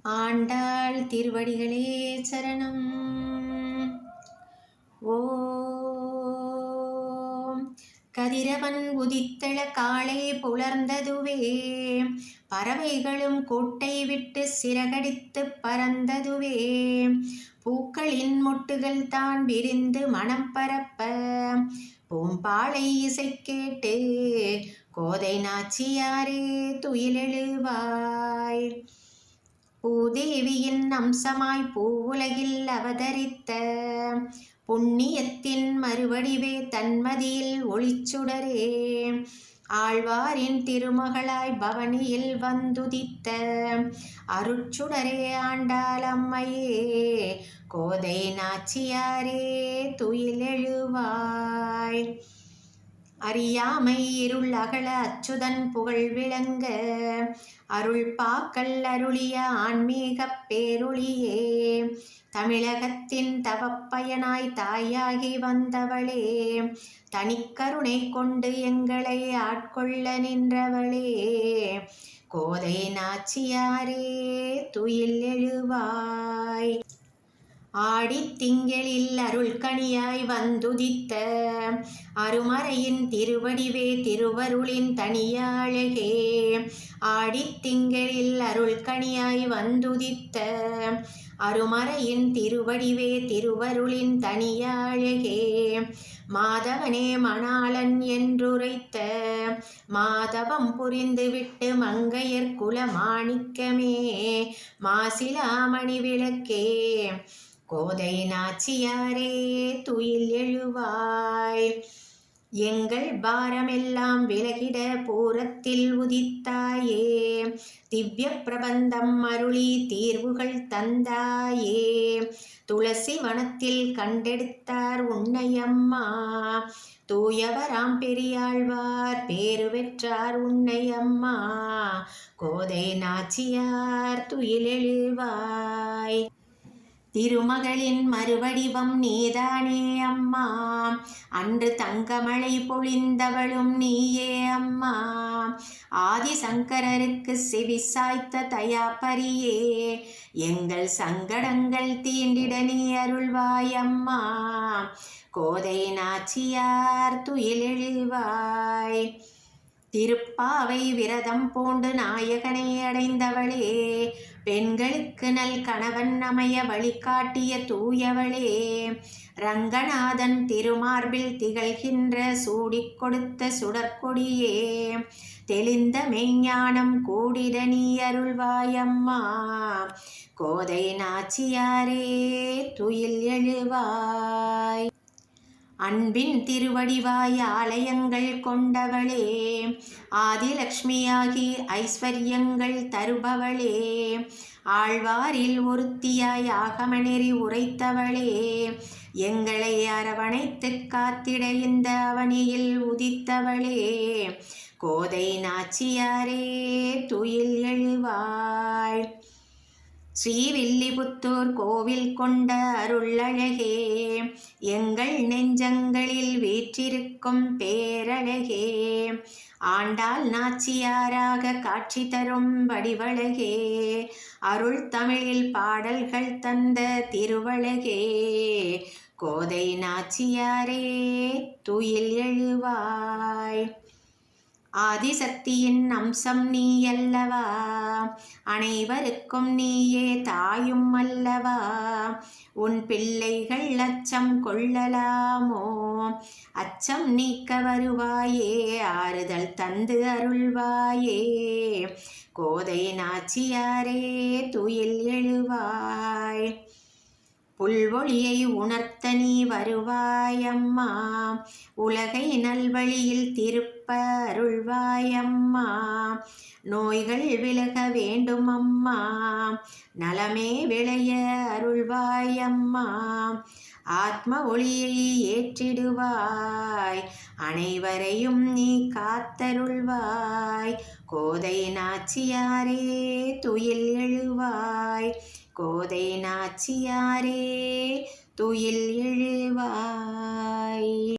ஆண்டாள் திருவடிகளே சரணம். ஓம் கதிரவன் உதித்தள காலை புலர்ந்ததுவே, பறவைகளும் கூட்டை விட்டு சிறகடித்து பறந்ததுவே, பூக்களின் மொட்டுகள் தான் விரிந்து மனம் பரப்ப, பூம்பாளை இசை கேட்டு கோதை நாச்சியாரே துயிலெழுவாய். பூதேவியின் அம்சமாய் பூவுலகில் அவதரித்த புண்ணியத்தின் மறுவடிவே தன்மதியில் ஒளிச்சுடரே, ஆழ்வாரின் திருமகளாய் பவனியில் வந்துதித்த அருட்சுடரே ஆண்டாள் அம்மையே கோதை நாச்சியாரே துயிலெழுவாய். அறியாமை இருள் அகல அச்சுதன் புகழ் விளங்க, அருள் பாக்கல் அருளிய ஆன்மீகப் பேரொளியே, தமிழகத்தின் தவப்பயனாய் தாயாகி வந்தவளே, தனிக்கருணை கொண்டு எங்களை ஆட்கொள்ள நின்றவளே கோதை நாச்சியாரே துயில் எழுவாய். ஆடித் திங்களில் அருள்கணியாய் வந்துதித்த அருமறையின் திருவடிவே திருவருளின் தனியாழகே, ஆடித் திங்களில் அருள்கணியாய் வந்துதித்த அருமறையின் திருவடிவே திருவருளின் தனியாழகே, மாதவனே மணாளன் என்றுரைத்த மாதவம் புரிந்துவிட்டு மங்கையர் குல மாணிக்கமே மாசிலாமணி விளக்கே கோதை நாச்சியாரே துயில் எழுவாய். எங்கள் பாரமெல்லாம் விலகிட பூரத்தில் உதித்தாயே, திவ்ய பிரபந்தம் அருளி தீர்வுகள் தந்தாயே, துளசி வனத்தில் கண்டெடுத்தார் உன்னையம்மா, தூயவராம் பெரியாழ்வார் பேரு பெற்றார் உன்னையம்மா கோதை நாச்சியார் துயிலெழுவாய். திருமகளின் மறுவடிவம் நீதானே அம்மா, அன்று தங்கமழை பொழிந்தவளும் நீயே அம்மா, ஆதிசங்கரருக்கு செவி சாய்த்த தயாபரியே, எங்கள் சங்கடங்கள் தீண்டிட நீ அருள்வாய் அம்மா கோதை நாச்சியார் துயிலெழுவாய். திருப்பாவை விரதம் பூண்டு நாயகனை அடைந்தவளே, பெண்களுக்கு நல் கணவன் அமைய வழிகாட்டிய தூயவளே, ரங்கநாதன் திருமார்பில் திகழ்கின்ற சூடிக் கொடுத்த சுடற்கொடியே, தெளிந்த மெய்ஞானம் கூடிட நீ அருள்வாயம்மா கோதை நாச்சியாரே துயில் எழுவாய். அன்பின் திருவடிவாய் ஆலயங்கள் கொண்டவளே, ஆதிலக்ஷ்மியாகி ஐஸ்வர்யங்கள் தருபவளே, ஆழ்வாரில் ஒருத்தியாய் ஆகமநெறி உரைத்தவளே, எங்களை அரவணைத்து காத்திட இந்த அவனியில் உதித்தவளே கோதை நாச்சியாரே துயில் எழுவாய். ஸ்ரீவில்லிபுத்தூர் கோவில் கொண்ட அருளழகே, எங்கள் நெஞ்சங்களில் வீற்றிருக்கும் பேரழகே, ஆண்டாள் நாச்சியாராக காட்சி தரும் வடிவழகே, அருள் தமிழில் பாடல்கள் தந்த திருவழகே கோதை நாச்சியாரே துயில் எழுவாய். ஆதிசக்தியின் அம்சம் நீ அல்லவா, அனைவருக்கும் நீயே தாயும் அல்லவா, உன் பிள்ளைகள் அச்சம் கொள்ளலாமோ, அச்சம் நீக்க வருவாயே ஆறுதல் தந்து அருள்வாயே கோதை நாச்சியாரே துயில் எழுவாய். புல்வொளியை உணர்த்த நீ வருவாயம்மா, உலகை நல்வழியில் திருப்ப அருள்வாயம்மா, நோய்கள் விலக வேண்டும் அம்மா, நலமே விளைய அருள்வாயம்மா, ஆத்ம ஒளியை ஏற்றிடுவாய், அனைவரையும் நீ காத்தருள்வாய் கோதை நாச்சியாரே துயில் எழுவாய் கோதை நாச்சியாரே துயில் எழுவாய்.